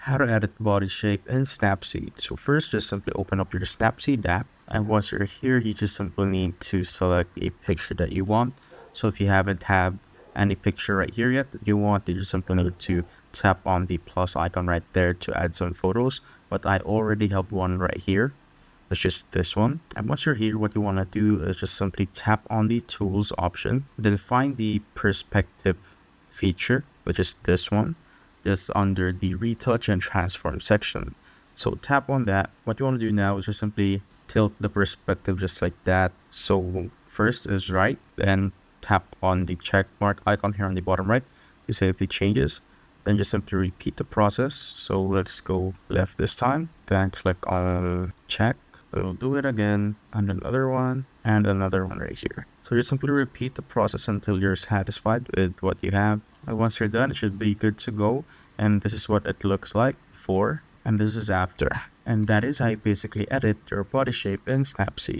How to edit body shape in Snapseed. So first, just simply open up your Snapseed app, and once you're here, you just simply need to select a picture that you want. So if you haven't had any picture right here yet that you want, you just simply need to tap on the plus icon right there to add some photos. But I already have one right here. It's just this one. And once you're here, what you want to do is just simply tap on the tools option, then find the perspective feature, which is this one, just under the retouch and transform section. So tap on that. What you want to do now is just simply tilt the perspective just like that. So first is right, then tap on the check mark icon here on the bottom right to save the changes. Then just simply repeat the process. So let's go left this time, then click on check. We'll do it again, and another one, and another one right here. So just simply repeat the process until you're satisfied with what you have. And once you're done, it should be good to go. And this is what it looks like before, and this is after. And that is how you basically edit your body shape in Snapseed.